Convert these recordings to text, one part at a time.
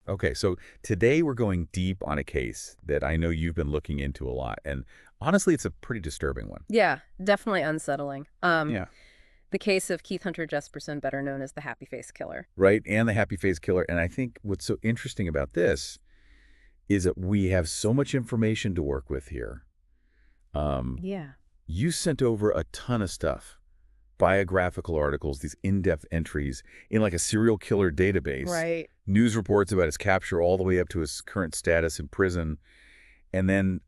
Okay, so today we're going deep on a case that I know you've been looking into a lot, and honestly, it's a pretty disturbing one. Yeah, definitely unsettling. Yeah. The case of Keith Hunter Jesperson, better known as the Happy Face Killer. Right? And the happy face killer. And I think what's so interesting about this is that we have so much information to work with here. Um, Yeah. you sent over a ton of stuff, biographical articles, these in-depth entries in like a serial killer database, Right. news reports about his capture all the way up to his current status in prison. And then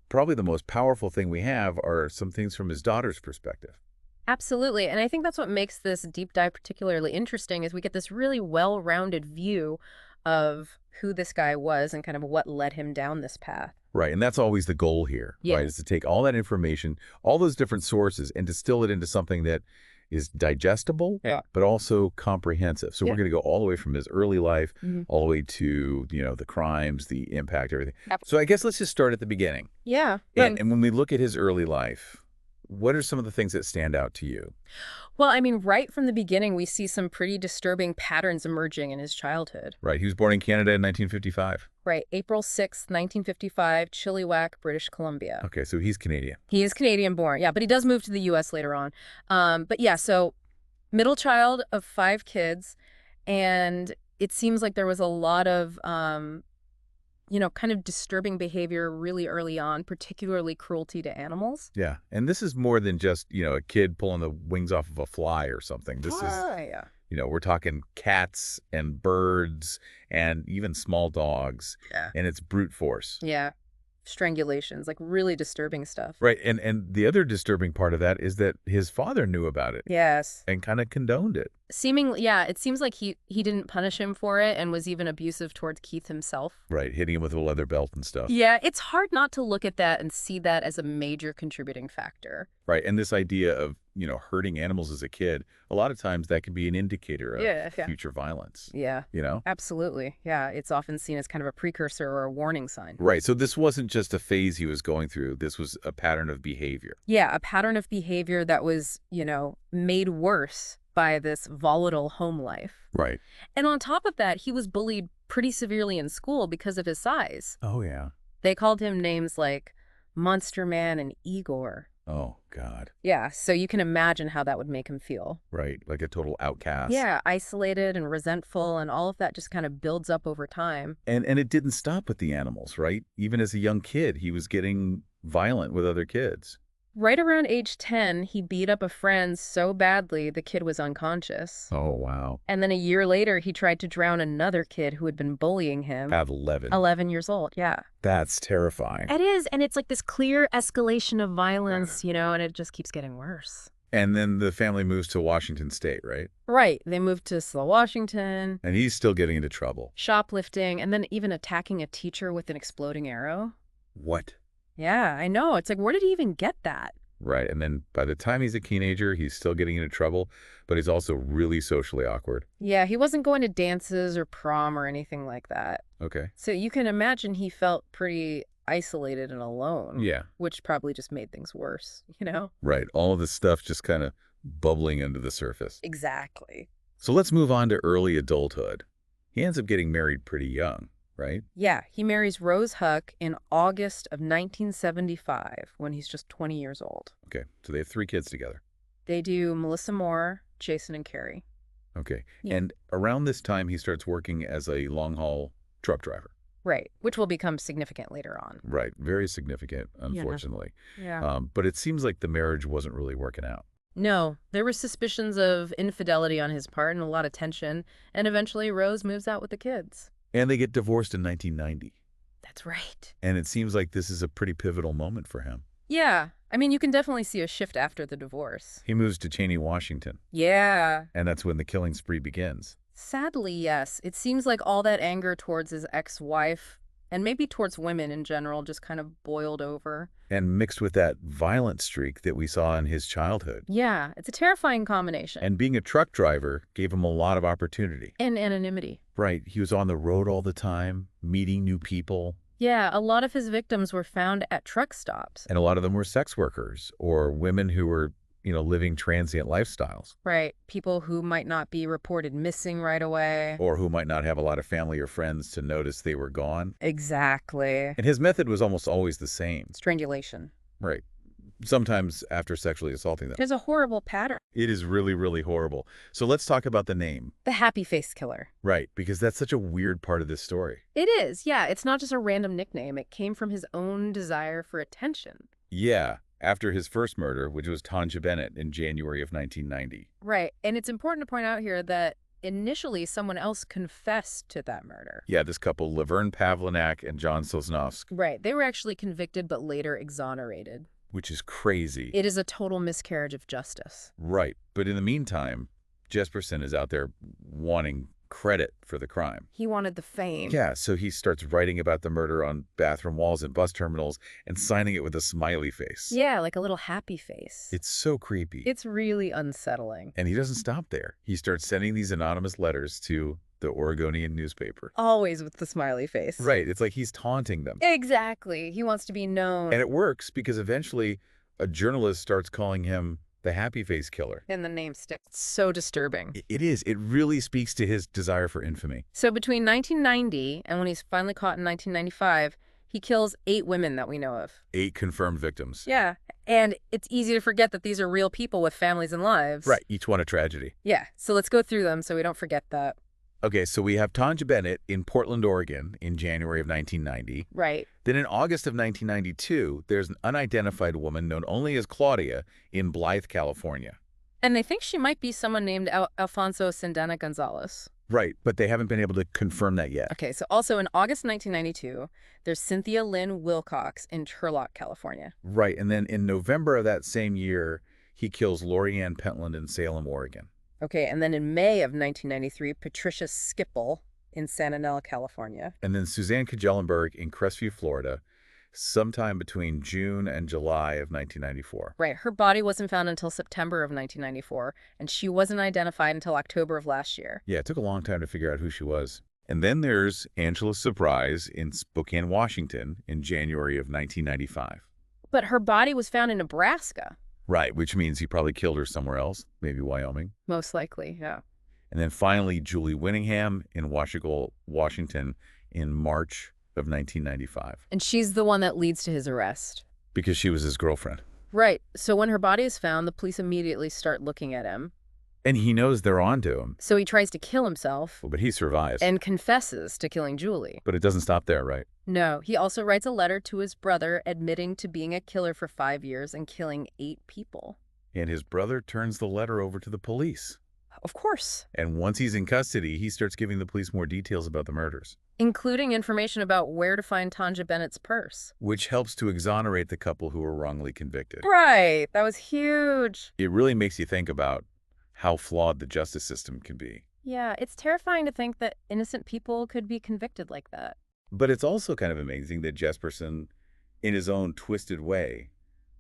probably the most powerful thing we have are some things from his daughter's perspective. Absolutely. And I think that's what makes this deep dive particularly interesting is we get this really well-rounded view of who this guy was and kind of what led him down this path. Right, and that's always the goal here, right, is to Yes. take all that information, all those different sources, and distill it into something that is digestible, Yeah. but also comprehensive. So we're Yeah. going to go all the way from his early life, Mhm. all the way to, the crimes, the impact, everything. Ab- So I guess let's just start at the beginning. Yeah. And when we look at his early life, what are some of the things that stand out to you? Well, I mean, right from the beginning, we see some pretty disturbing patterns emerging in his childhood. Right, he was born in Canada in 1955. Right. April 6th, 1955, Chilliwack, British Columbia. Okay, so he's Canadian. He is Canadian born. Yeah, but he does move to the U.S. later on. But yeah, so middle child of 5 kids. And it seems like there was a lot of, kind of disturbing behavior really early on, particularly cruelty to animals. Yeah, and this is more than just, a kid pulling the wings off of a fly or something. This is Yeah. we're talking cats and birds and even small dogs, Yeah. and it's brute force. Yeah. Strangulations, like really disturbing stuff. Right, and the other disturbing part of that is that his father knew about it Yes. and kind of condoned it. Seemingly, yeah, it seems like he didn't punish him for it and was even abusive towards Keith himself. Right, hitting him with a leather belt and stuff. Yeah, it's hard not to look at that and see that as a major contributing factor. Right, and this idea of, hurting animals as a kid, a lot of times that can be an indicator of Yeah. future violence, Yeah, you know? absolutely. Yeah, it's often seen as kind of a precursor or a warning sign. Right, so this wasn't just a phase he was going through. This was a pattern of behavior. Yeah, a pattern of behavior that was, made worse by this volatile home life. Right. And on top of that, he was bullied pretty severely in school because of his size. Oh, yeah. They called him names like Monster Man and Igor. Oh, God. Yeah, so you can imagine how that would make him feel. Right, like a total outcast. Yeah, isolated and resentful, and all of that just kind of builds up over time. And it didn't stop with the animals, right? Even as a young kid, he was getting violent with other kids. Right around age 10, he beat up a friend so badly the kid was unconscious. Oh, wow. And then a year later, he tried to drown another kid who had been bullying him. At 11. 11 years old, yeah. That's terrifying. It is, and it's like this clear escalation of violence, and it just keeps getting worse. And then the family moves to Washington State, right? Right, they moved to Slow, Washington, And he's still getting into trouble. shoplifting, and then even attacking a teacher with an exploding arrow. What? Yeah, I know. It's like, where did he even get that? Right. And then by the time he's a teenager, he's still getting into trouble, but he's also really socially awkward. Yeah, he wasn't going to dances or prom or anything like that. Okay. So you can imagine he felt pretty isolated and alone. Yeah. Which probably just made things worse. Right. All of this stuff just kind of bubbling under the surface. Exactly. So let's move on to early adulthood. He ends up getting married pretty young, right? Yeah, he marries Rose Huck in August of 1975 when he's just 20 years old. Okay. So they have 3 kids together. They do Melissa Moore, Jason, and Carrie. Okay. Yeah. And around this time, he starts working as a long-haul truck driver. Right, which will become significant later on. Right. Very significant, unfortunately. Yeah. But it seems like the marriage wasn't really working out. No, there were suspicions of infidelity on his part and a lot of tension, and eventually Rose moves out with the kids. And they get divorced in 1990. That's right. And it seems like this is a pretty pivotal moment for him. Yeah, I mean, you can definitely see a shift after the divorce. He moves to Cheney, Washington, Yeah. and that's when the killing spree begins. Sadly, yes. It seems like all that anger towards his ex-wife, and maybe towards women in general, just kind of boiled over. And mixed with that violent streak that we saw in his childhood. Yeah, it's a terrifying combination. And being a truck driver gave him a lot of opportunity. And anonymity. Right. He was on the road all the time, meeting new people. Yeah, a lot of his victims were found at truck stops. And a lot of them were sex workers or women who were living transient lifestyles, Right. People who might not be reported missing right away. or who might not have a lot of family or friends to notice they were gone. Exactly. And his method was almost always the same. Strangulation. Right. Sometimes after sexually assaulting them. There's a horrible pattern. It is really, really horrible. So let's talk about the name. The happy face killer. Right, because that's such a weird part of this story. It is, yeah. It's not just a random nickname. It came from his own desire for attention. Yeah, after his first murder, which was Tanja Bennett in January of 1990. Right. And it's important to point out here that initially someone else confessed to that murder. Yeah, this couple, Laverne Pavlinac and John Sosnovsk. Right. They were actually convicted but later exonerated. Which is crazy. It is a total miscarriage of justice. Right, but in the meantime, Jesperson is out there wanting credit for the crime. He wanted the fame. Yeah, so he starts writing about the murder on bathroom walls and bus terminals and signing it with a smiley face. Yeah, like a little happy face. It's so creepy. It's really unsettling. And he doesn't stop there. He starts sending these anonymous letters to the Oregonian newspaper. Always with the smiley face. Right, it's like he's taunting them. Exactly. He wants to be known. And it works because eventually a journalist starts calling him the happy face killer. And the name sticks. It's so disturbing. It is. It really speaks to his desire for infamy. So between 1990 and when he's finally caught in 1995, he kills 8 women that we know of. 8 confirmed victims. Yeah. And it's easy to forget that these are real people with families and lives. Right, each one a tragedy. Yeah. So let's go through them so we don't forget that. Okay, so we have Tanja Bennett in Portland, Oregon in January of 1990. Right. Then in August of 1992, there's an unidentified woman known only as Claudia in Blythe, California. And they think she might be someone named Alfonso Sendana Gonzalez. Right, but they haven't been able to confirm that yet. Okay, so also in August 1992, there's Cynthia Lynn Wilcox in Turlock, California. Right, and then in November of that same year, he kills Lori Ann Pentland in Salem, Oregon. Okay, and then in May of 1993, Patricia Skipple in Santa Ana, California. And then Suzanne Kajellenberg in Crestview, Florida, sometime between June and July of 1994. Right, her body wasn't found until September of 1994, and she wasn't identified until October of last year. Yeah, it took a long time to figure out who she was. And then there's Angela Surprise in Spokane, Washington in January of 1995. But her body was found in Nebraska. Right, which means he probably killed her somewhere else, maybe Wyoming. Most likely, yeah. And then finally, Julie Winningham in Washington in March of 1995. And she's the one that leads to his arrest. Because she was his girlfriend. Right. So when her body is found, the police immediately start looking at him. And he knows they're onto him. So he tries to kill himself. But he survives. And confesses to killing Julie. But it doesn't stop there, right? No. He also writes a letter to his brother admitting to being a killer for 5 years and killing 8 people. And his brother turns the letter over to the police. Of course. And once he's in custody, he starts giving the police more details about the murders. Including information about where to find Tanja Bennett's purse. Which helps to exonerate the couple who were wrongly convicted. Right. That was huge. It really makes you think about how flawed the justice system can be. Yeah, it's terrifying to think that innocent people could be convicted like that. But it's also kind of amazing that Jesperson, in his own twisted way,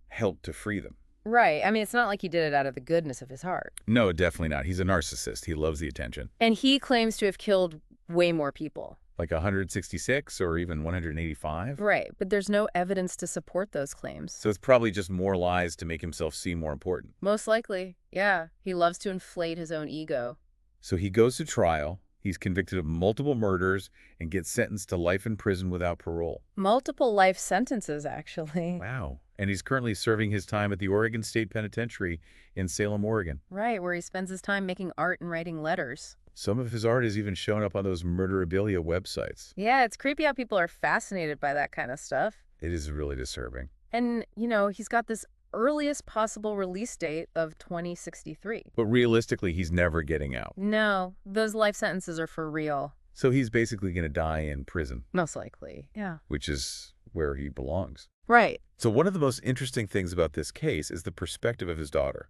helped to free them. Right. I mean, it's not like he did it out of the goodness of his heart. No, definitely not. He's a narcissist. He loves the attention. And he claims to have killed way more people. Like 166 or even 185? Right, but there's no evidence to support those claims. So it's probably just more lies to make himself seem more important. Most likely, yeah. He loves to inflate his own ego. So he goes to trial. He's convicted of multiple murders and gets sentenced to life in prison without parole. Multiple life sentences, actually. Wow. And he's currently serving his time at the Oregon State Penitentiary in Salem, Oregon. Right, where he spends his time making art and writing letters. Some of his art has even shown up on those murderabilia websites. Yeah, it's creepy how people are fascinated by that kind of stuff. It is really disturbing. And, you know, he's got this earliest possible release date of 2063. But realistically, he's never getting out. No, those life sentences are for real. So he's basically going to die in prison. Most likely, yeah. Which is where he belongs. Right. So one of the most interesting things about this case is the perspective of his daughter.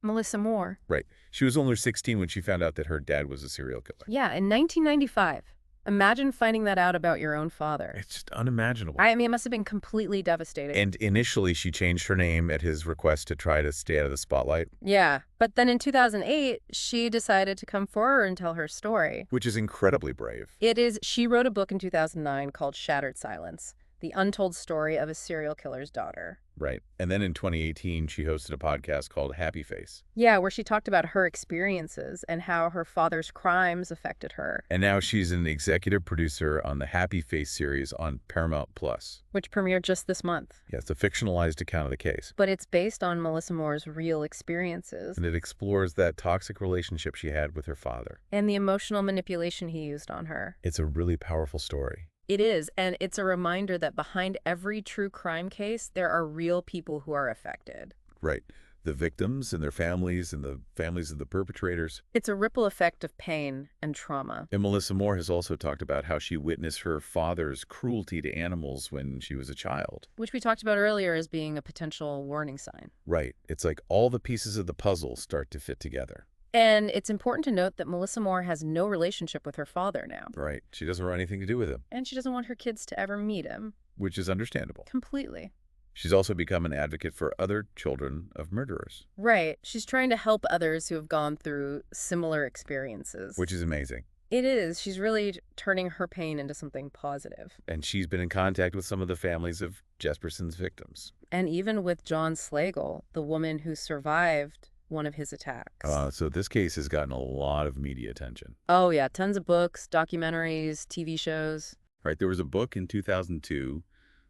Melissa Moore. Right. She was only 16 when she found out that her dad was a serial killer. Yeah, in 1995. Imagine finding that out about your own father. It's just unimaginable. I mean, it must have been completely devastating. And initially, she changed her name at his request to try to stay out of the spotlight. Yeah, but then in 2008, she decided to come forward and tell her story. Which is incredibly brave. It is. She wrote a book in 2009 called Shattered Silence: The Untold Story of a Serial Killer's Daughter. Right. And then in 2018, she hosted a podcast called Happy Face. Yeah, where she talked about her experiences and how her father's crimes affected her. And now she's an executive producer on the Happy Face series on Paramount Plus. Which premiered just this month. Yeah, it's a fictionalized account of the case. But it's based on Melissa Moore's real experiences. And it explores that toxic relationship she had with her father. And the emotional manipulation he used on her. It's a really powerful story. It is, and it's a reminder that behind every true crime case, there are real people who are affected. Right. The victims and their families and the families of the perpetrators. It's a ripple effect of pain and trauma. And Melissa Moore has also talked about how she witnessed her father's cruelty to animals when she was a child. Which we talked about earlier as being a potential warning sign. Right. It's like all the pieces of the puzzle start to fit together. And it's important to note that Melissa Moore has no relationship with her father now. Right. She doesn't want anything to do with him. And she doesn't want her kids to ever meet him. Which is understandable. Completely. She's also become an advocate for other children of murderers. Right. She's trying to help others who have gone through similar experiences. Which is amazing. It is. She's really turning her pain into something positive. And she's been in contact with some of the families of Jesperson's victims. And even with John Slagle, the woman who survived one of his attacks. So this case has gotten a lot of media attention. Oh, yeah. Tons of books, documentaries, TV shows. Right. There was a book in 2002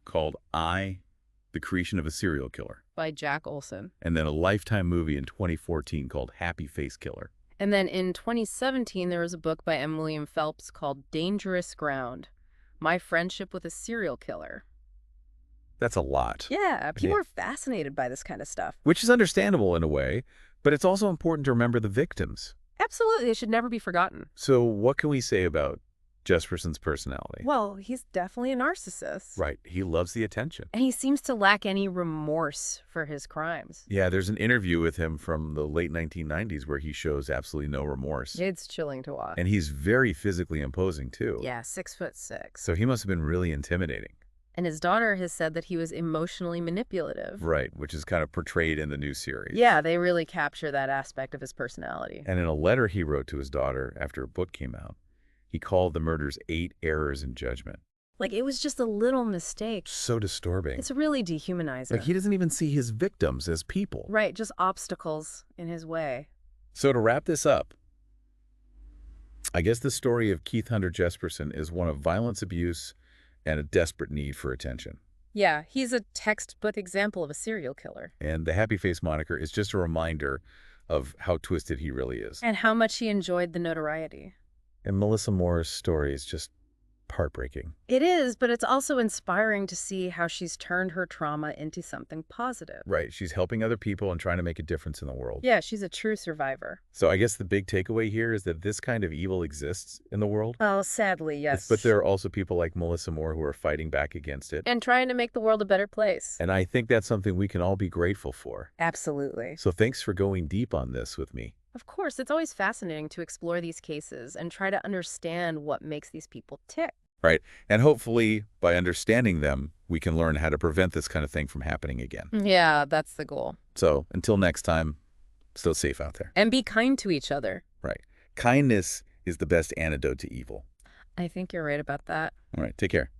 called The Creation of a Serial Killer. By Jack Olson. And then a Lifetime movie in 2014 called Happy Face Killer. And then in 2017, there was a book by M. William Phelps called Dangerous Ground, My Friendship with a Serial Killer. That's a lot. Yeah, people are fascinated by this kind of stuff. Which is understandable in a way, but it's also important to remember the victims. Absolutely. They should never be forgotten. So what can we say about Jesperson's personality? Well, he's definitely a narcissist. Right. He loves the attention. And he seems to lack any remorse for his crimes. Yeah, there's an interview with him from the late 1990s where he shows absolutely no remorse. It's chilling to watch. And he's very physically imposing, too. Yeah, 6'6". So he must have been really intimidating. And his daughter has said that he was emotionally manipulative. Right, which is kind of portrayed in the new series. Yeah, they really capture that aspect of his personality. And in a letter he wrote to his daughter after a book came out, he called the murders 8 errors in judgment. Like, it was just a little mistake. So disturbing. It's really dehumanizing. Like, he doesn't even see his victims as people. Right, just obstacles in his way. So to wrap this up, I guess the story of Keith Hunter Jesperson is one of violence, abuse, and a desperate need for attention. Yeah, he's a textbook example of a serial killer. And the Happy Face moniker is just a reminder of how twisted he really is. And how much he enjoyed the notoriety. And Melissa Moore's story is just heartbreaking. It is, but it's also inspiring to see how she's turned her trauma into something positive. Right. She's helping other people and trying to make a difference in the world. Yeah, she's a true survivor. So I guess the big takeaway here is that this kind of evil exists in the world. Oh, sadly, yes. But there are also people like Melissa Moore who are fighting back against it. And trying to make the world a better place. And I think that's something we can all be grateful for. Absolutely. So thanks for going deep on this with me. Of course, it's always fascinating to explore these cases and try to understand what makes these people tick. Right. And hopefully, by understanding them, we can learn how to prevent this kind of thing from happening again. Yeah, that's the goal. So until next time, stay safe out there. And be kind to each other. Right. Kindness is the best antidote to evil. I think you're right about that. All right. Take care.